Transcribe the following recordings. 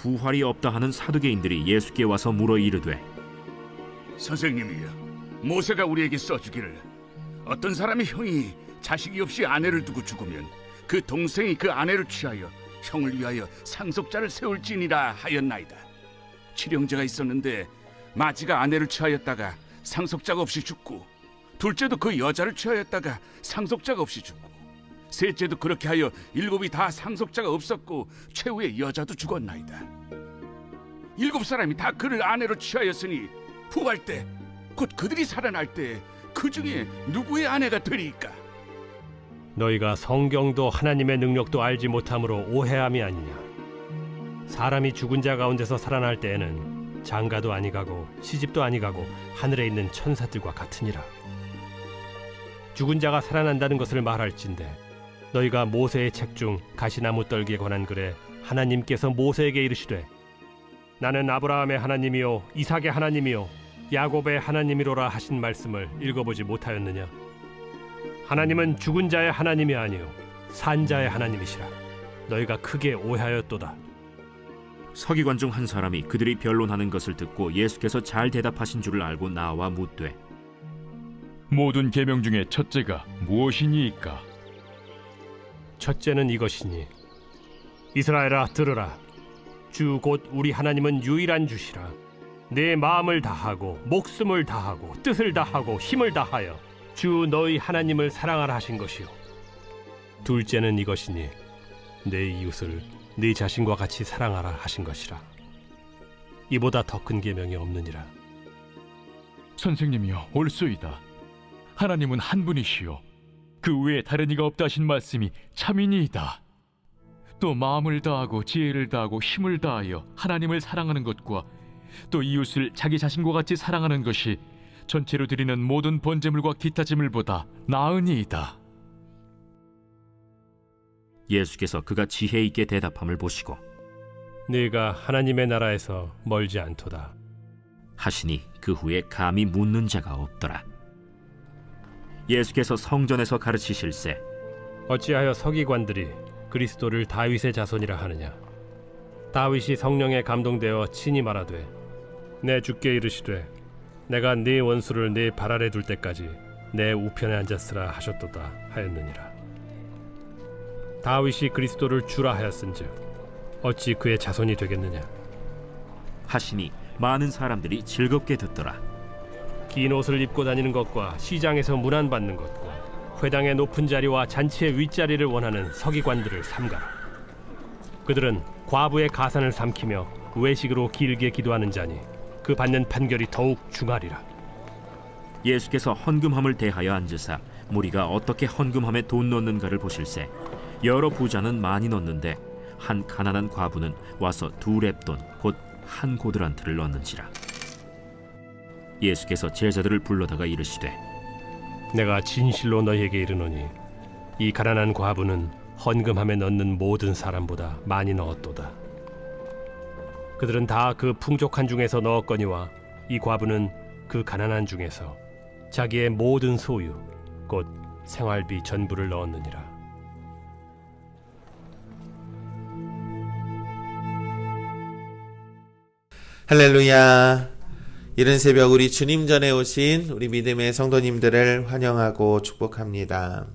부활이 없다 하는 사두개인들이 예수께 와서 물어 이르되 선생님이여, 모세가 우리에게 써주기를 어떤 사람의 형이 자식이 없이 아내를 두고 죽으면 그 동생이 그 아내를 취하여 형을 위하여 상속자를 세울지니라 하였나이다. 칠형제가 있었는데 마지가 아내를 취하였다가 상속자가 없이 죽고, 둘째도 그 여자를 취하였다가 상속자가 없이 죽고, 셋째도 그렇게 하여 일곱이 다 상속자가 없었고 최후의 여자도 죽었나이다. 일곱 사람이 다 그를 아내로 취하였으니 부활 때 곧 그들이 살아날 때 그 중에 누구의 아내가 되리이까? 너희가 성경도 하나님의 능력도 알지 못함으로 오해함이 아니냐. 사람이 죽은 자 가운데서 살아날 때에는 장가도 아니가고 시집도 아니가고 하늘에 있는 천사들과 같으니라. 죽은 자가 살아난다는 것을 말할진대 너희가 모세의 책 중 가시나무 떨기에 관한 글에 하나님께서 모세에게 이르시되 나는 아브라함의 하나님이요 이삭의 하나님이요 야곱의 하나님이로라 하신 말씀을 읽어보지 못하였느냐. 하나님은 죽은 자의 하나님이 아니요 산 자의 하나님이시라. 너희가 크게 오해하였도다. 서기관 중 한 사람이 그들이 변론하는 것을 듣고 예수께서 잘 대답하신 줄을 알고 나와 묻되 모든 계명 중에 첫째가 무엇이니이까? 첫째는 이것이니 이스라엘아 들으라. 주 곧 우리 하나님은 유일한 주시라. 내 마음을 다하고 목숨을 다하고 뜻을 다하고 힘을 다하여 주 너희 하나님을 사랑하라 하신 것이요. 둘째는 이것이니 내 이웃을 네 자신과 같이 사랑하라 하신 것이라. 이보다 더 큰 계명이 없느니라. 선생님이여 옳소이다. 하나님은 한 분이시요 그 외에 다른 이가 없다 하신 말씀이 참이니이다. 또 마음을 다하고 지혜를 다하고 힘을 다하여 하나님을 사랑하는 것과 또 이웃을 자기 자신과 같이 사랑하는 것이 전체로 드리는 모든 번제물과 기타 제물보다 나으니이다. 예수께서 그가 지혜 있게 대답함을 보시고 네가 하나님의 나라에서 멀지 않도다 하시니 그 후에 감히 묻는 자가 없더라. 예수께서 성전에서 가르치실세 어찌하여 서기관들이 그리스도를 다윗의 자손이라 하느냐. 다윗이 성령에 감동되어 친히 말하되 내 주께 이르시되 내가 네 원수를 네 발 아래 둘 때까지 내 우편에 앉았으라 하셨도다 하였느니라. 다윗이 그리스도를 주라 하였은즉 어찌 그의 자손이 되겠느냐. 하시니 많은 사람들이 즐겁게 듣더라. 긴 옷을 입고 다니는 것과 시장에서 문안받는 것과 회당의 높은 자리와 잔치의 윗자리를 원하는 서기관들을 삼가라. 그들은 과부의 가산을 삼키며 외식으로 길게 기도하는 자니 그 받는 판결이 더욱 중하리라. 예수께서 헌금함을 대하여 앉으사 무리가 어떻게 헌금함에 돈 넣는가를 보실세 여러 부자는 많이 넣는데 한 가난한 과부는 와서 2렙돈 곧 한 고드란트를 넣는지라. 예수께서 제자들을 불러다가 이르시되 내가 진실로 너희에게 이르노니 이 가난한 과부는 헌금함에 넣는 모든 사람보다 많이 넣었도다. 그들은 다 그 풍족한 중에서 넣었거니와 이 과부는 그 가난한 중에서 자기의 모든 소유 곧 생활비 전부를 넣었느니라. 할렐루야. 이른 새벽 우리 주님 전에 오신 우리 믿음의 성도님들을 환영하고 축복합니다.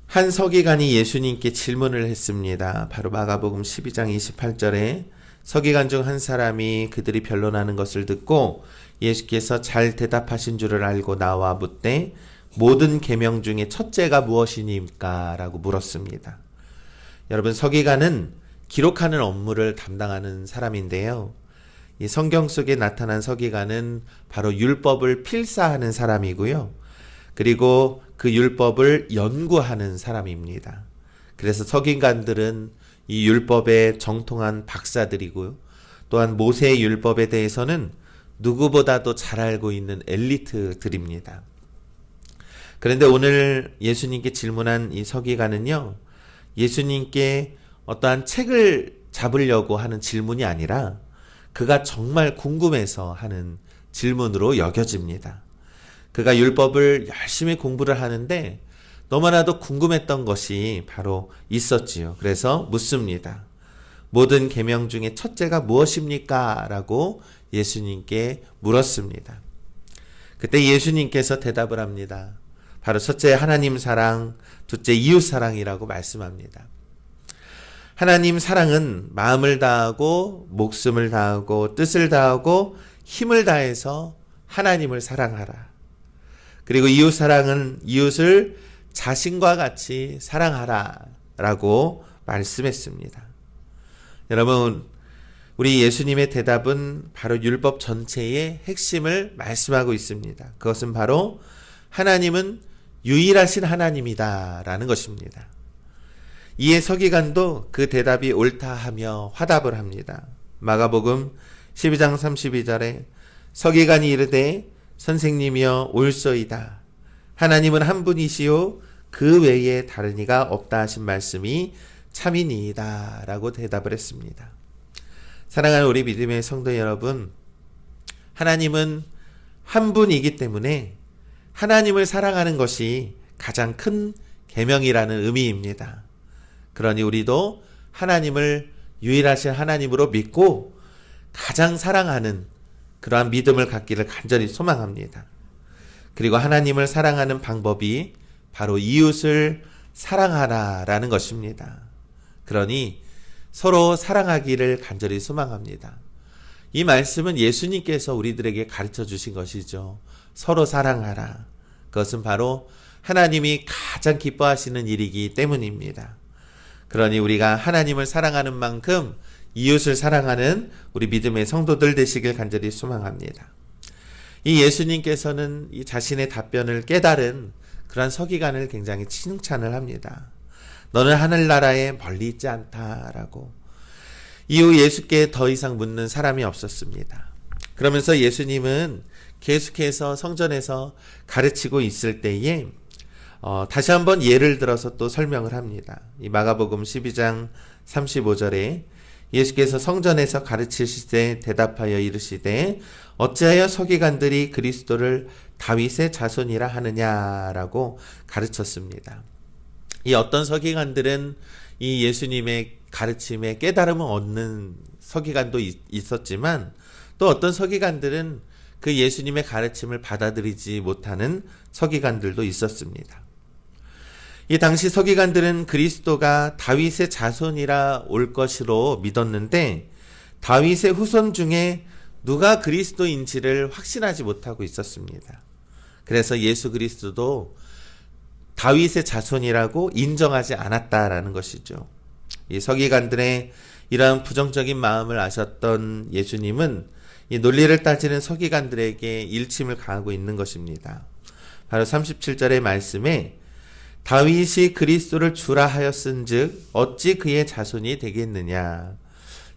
한 서기관이 예수님께 질문을 했습니다. 바로 마가복음 12장 28절에 서기관 중 한 사람이 그들이 변론하는 것을 듣고 예수께서 잘 대답하신 줄을 알고 나와 묻되 모든 계명 중에 첫째가 무엇이니까? 라고 물었습니다. 여러분, 서기관은 기록하는 업무를 담당하는 사람인데요. 이 성경 속에 나타난 서기관은 바로 율법을 필사하는 사람이고요. 그리고 그 율법을 연구하는 사람입니다. 그래서 서기관들은 이 율법의 정통한 박사들이고요. 또한 모세의 율법에 대해서는 누구보다도 잘 알고 있는 엘리트들입니다. 그런데 오늘 예수님께 질문한 이 서기관은요, 예수님께 어떠한 책을 잡으려고 하는 질문이 아니라 그가 정말 궁금해서 하는 질문으로 여겨집니다. 그가 율법을 열심히 공부를 하는데 너무나도 궁금했던 것이 바로 있었지요. 그래서 묻습니다. 모든 계명 중에 첫째가 무엇입니까? 라고 예수님께 물었습니다. 그때 예수님께서 대답을 합니다. 바로 첫째 하나님 사랑, 둘째 이웃 사랑이라고 말씀합니다. 하나님 사랑은 마음을 다하고 목숨을 다하고 뜻을 다하고 힘을 다해서 하나님을 사랑하라. 그리고 이웃 사랑은 이웃을 자신과 같이 사랑하라 라고 말씀했습니다. 여러분, 우리 예수님의 대답은 바로 율법 전체의 핵심을 말씀하고 있습니다. 그것은 바로 하나님은 유일하신 하나님이다 라는 것입니다. 이에 서기관도 그 대답이 옳다 하며 화답을 합니다. 마가복음 12장 32절에 서기관이 이르되 선생님이여 옳소이다. 하나님은 한 분이시요 그 외에 다른 이가 없다 하신 말씀이 참이니이다 라고 대답을 했습니다. 사랑하는 우리 믿음의 성도 여러분, 하나님은 한 분이기 때문에 하나님을 사랑하는 것이 가장 큰 계명이라는 의미입니다. 그러니 우리도 하나님을 유일하신 하나님으로 믿고 가장 사랑하는 그러한 믿음을 갖기를 간절히 소망합니다. 그리고 하나님을 사랑하는 방법이 바로 이웃을 사랑하라라는 것입니다. 그러니 서로 사랑하기를 간절히 소망합니다. 이 말씀은 예수님께서 우리들에게 가르쳐 주신 것이죠. 서로 사랑하라. 그것은 바로 하나님이 가장 기뻐하시는 일이기 때문입니다. 그러니 우리가 하나님을 사랑하는 만큼 이웃을 사랑하는 우리 믿음의 성도들 되시길 간절히 소망합니다. 이 예수님께서는 이 자신의 답변을 깨달은 그러한 서기관을 굉장히 칭찬을 합니다. 너는 하늘나라에 멀리 있지 않다라고. 이후 예수께 더 이상 묻는 사람이 없었습니다. 그러면서 예수님은 계속해서 성전에서 가르치고 있을 때에 다시 한번 예를 들어서 또 설명을 합니다. 이 마가복음 12장 35절에 예수께서 성전에서 가르치실 때 대답하여 이르시되 어찌하여 서기관들이 그리스도를 다윗의 자손이라 하느냐라고 가르쳤습니다. 이 어떤 서기관들은 이 예수님의 가르침에 깨달음을 얻는 서기관도 있었지만 또 어떤 서기관들은 그 예수님의 가르침을 받아들이지 못하는 서기관들도 있었습니다. 이 당시 서기관들은 그리스도가 다윗의 자손이라 올 것으로 믿었는데 다윗의 후손 중에 누가 그리스도인지를 확신하지 못하고 있었습니다. 그래서 예수 그리스도도 다윗의 자손이라고 인정하지 않았다라는 것이죠. 이 서기관들의 이러한 부정적인 마음을 아셨던 예수님은 이 논리를 따지는 서기관들에게 일침을 가하고 있는 것입니다. 바로 37절의 말씀에 다윗이 그리스도를 주라 하였은즉 어찌 그의 자손이 되겠느냐.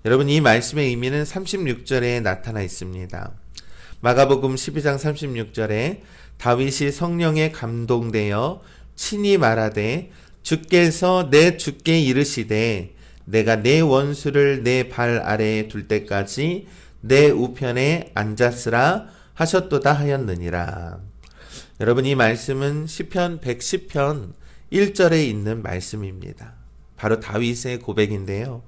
여러분, 이 말씀의 의미는 36절에 나타나 있습니다. 마가복음 12장 36절에 다윗이 성령에 감동되어 친히 말하되 주께서 내 주께 이르시되 내가 내 원수를 내 발 아래에 둘 때까지 내 우편에 앉았으라 하셨도다 하였느니라. 여러분, 이 말씀은 시편 110편 1절에 있는 말씀입니다. 바로 다윗의 고백인데요.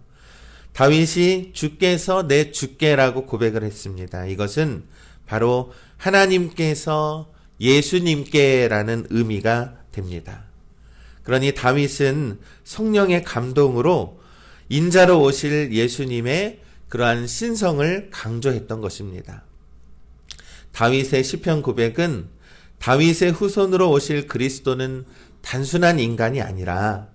다윗이 주께서 내 주께라고 고백을 했습니다. 이것은 바로 하나님께서 예수님께라는 의미가 됩니다. 그러니 다윗은 성령의 감동으로 인자로 오실 예수님의 그러한 신성을 강조했던 것입니다. 다윗의 시편 고백은 다윗의 후손으로 오실 그리스도는 단순한 인간이 아니라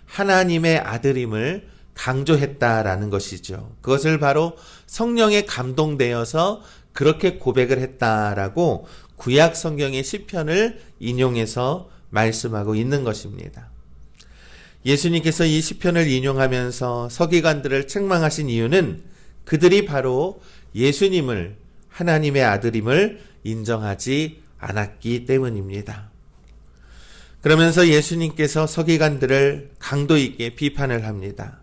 하나님의 아들임을 강조했다라는 것이죠. 그것을 바로 성령에 감동되어서 그렇게 고백을 했다라고 구약 성경의 시편을 인용해서 말씀하고 있는 것입니다. 예수님께서 이 시편을 인용하면서 서기관들을 책망하신 이유는 그들이 바로 예수님을 하나님의 아들임을 인정하지 않았기 때문입니다. 그러면서 예수님께서 서기관들을 강도 있게 비판을 합니다.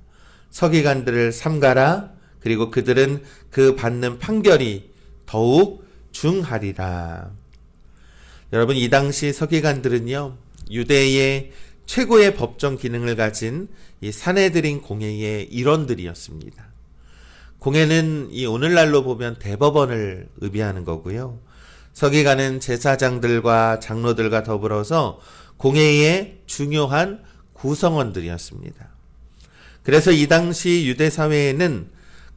서기관들을 삼가라. 그리고 그들은 그 받는 판결이 더욱 중하리라. 여러분, 이 당시 서기관들은요, 유대의 최고의 법정 기능을 가진 이 산헤드린 공회의 일원들이었습니다. 공회는 이 오늘날로 보면 대법원을 의미하는 거고요. 서기관은 제사장들과 장로들과 더불어서 공회의 중요한 구성원들이었습니다. 그래서 이 당시 유대 사회에는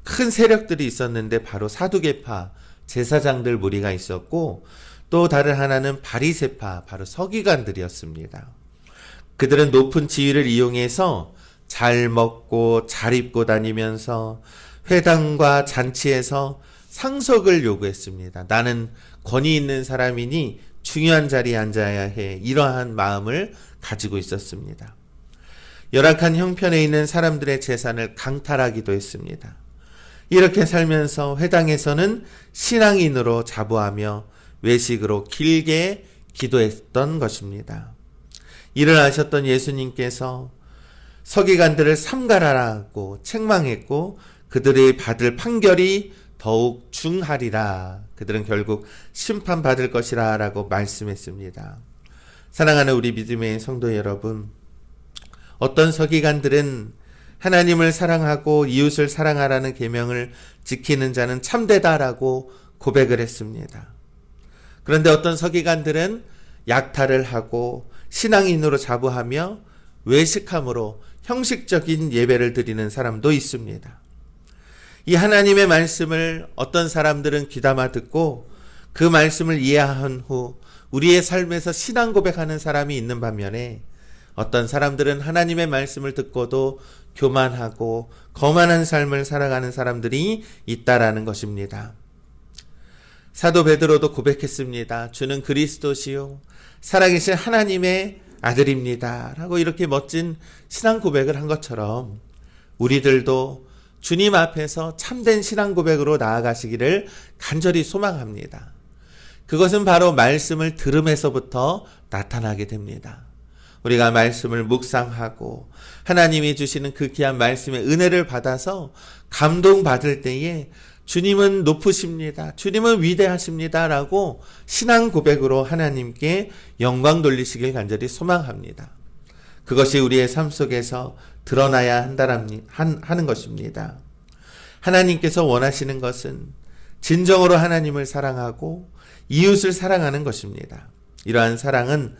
큰 세력들이 있었는데 바로 사두개파, 제사장들 무리가 있었고 또 다른 하나는 바리새파, 바로 서기관들이었습니다. 그들은 높은 지위를 이용해서 잘 먹고 잘 입고 다니면서 회당과 잔치에서 상속을 요구했습니다. 나는 권위 있는 사람이니 중요한 자리에 앉아야 해. 이러한 마음을 가지고 있었습니다. 열악한 형편에 있는 사람들의 재산을 강탈하기도 했습니다. 이렇게 살면서 회당에서는 신앙인으로 자부하며 외식으로 길게 기도했던 것입니다. 이를 아셨던 예수님께서 서기관들을 삼가라라고 책망했고 그들이 받을 판결이 더욱 중하리라. 그들은 결국 심판받을 것이라 라고 말씀했습니다. 사랑하는 우리 믿음의 성도 여러분, 어떤 서기관들은 하나님을 사랑하고 이웃을 사랑하라는 계명을 지키는 자는 참되다라고 고백을 했습니다. 그런데 어떤 서기관들은 약탈을 하고 신앙인으로 자부하며 외식함으로 형식적인 예배를 드리는 사람도 있습니다. 이 하나님의 말씀을 어떤 사람들은 귀담아 듣고 그 말씀을 이해한 후 우리의 삶에서 신앙 고백하는 사람이 있는 반면에 어떤 사람들은 하나님의 말씀을 듣고도 교만하고 거만한 삶을 살아가는 사람들이 있다라는 것입니다. 사도 베드로도 고백했습니다. 주는 그리스도시요 살아계신 하나님의 아들입니다. 라고 이렇게 멋진 신앙 고백을 한 것처럼 우리들도 주님 앞에서 참된 신앙 고백으로 나아가시기를 간절히 소망합니다. 그것은 바로 말씀을 들음에서부터 나타나게 됩니다. 우리가 말씀을 묵상하고 하나님이 주시는 그 귀한 말씀의 은혜를 받아서 감동받을 때에 주님은 높으십니다. 주님은 위대하십니다. 라고 신앙 고백으로 하나님께 영광 돌리시길 간절히 소망합니다. 그것이 우리의 삶 속에서 드러나야 하는 것입니다. 하나님께서 원하시는 것은 진정으로 하나님을 사랑하고 이웃을 사랑하는 것입니다. 이러한 사랑은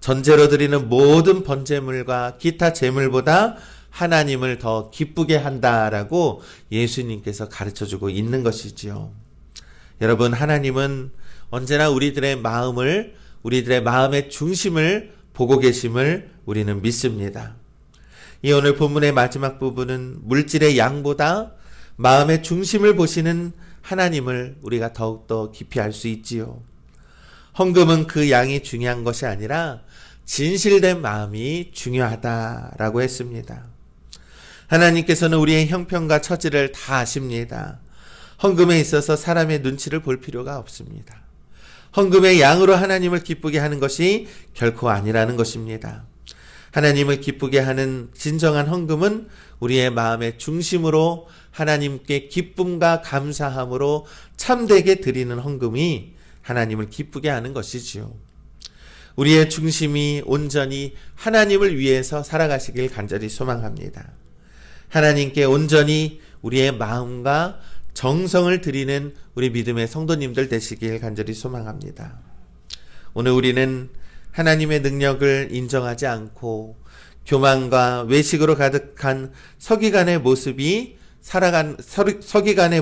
전제로 드리는 모든 번제물과 기타 제물보다 하나님을 더 기쁘게 한다라고 예수님께서 가르쳐주고 있는 것이지요. 여러분, 하나님은 언제나 우리들의 마음의 중심을 보고 계심을 우리는 믿습니다. 이 오늘 본문의 마지막 부분은 물질의 양보다 마음의 중심을 보시는 하나님을 우리가 더욱더 깊이 알 수 있지요. 헌금은 그 양이 중요한 것이 아니라 진실된 마음이 중요하다라고 했습니다. 하나님께서는 우리의 형편과 처지를 다 아십니다. 헌금에 있어서 사람의 눈치를 볼 필요가 없습니다. 헌금의 양으로 하나님을 기쁘게 하는 것이 결코 아니라는 것입니다. 하나님을 기쁘게 하는 진정한 헌금은 우리의 마음의 중심으로 하나님께 기쁨과 감사함으로 참되게 드리는 헌금이 하나님을 기쁘게 하는 것이지요. 우리의 중심이 온전히 하나님을 위해서 살아가시길 간절히 소망합니다. 하나님께 온전히 우리의 마음과 정성을 드리는 우리 믿음의 성도님들 되시길 간절히 소망합니다. 오늘 우리는 하나님의 능력을 인정하지 않고 교만과 외식으로 가득한 서기관의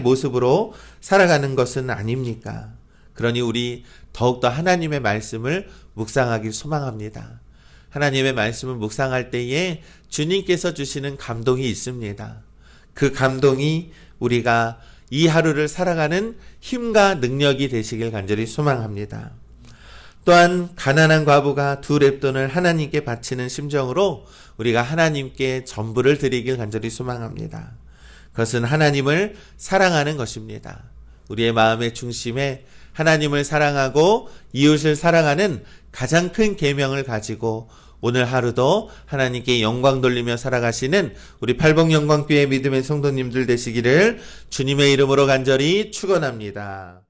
모습으로 살아가는 것은 아닙니까? 그러니 우리 더욱더 하나님의 말씀을 묵상하길 소망합니다. 하나님의 말씀을 묵상할 때에 주님께서 주시는 감동이 있습니다. 그 감동이 우리가 이 하루를 살아가는 힘과 능력이 되시길 간절히 소망합니다. 또한 가난한 과부가 2렙돈을 하나님께 바치는 심정으로 우리가 하나님께 전부를 드리길 간절히 소망합니다. 그것은 하나님을 사랑하는 것입니다. 우리의 마음의 중심에 하나님을 사랑하고 이웃을 사랑하는 가장 큰 계명을 가지고 오늘 하루도 하나님께 영광 돌리며 살아가시는 우리 팔복영광교회 믿음의 성도님들 되시기를 주님의 이름으로 간절히 축원합니다.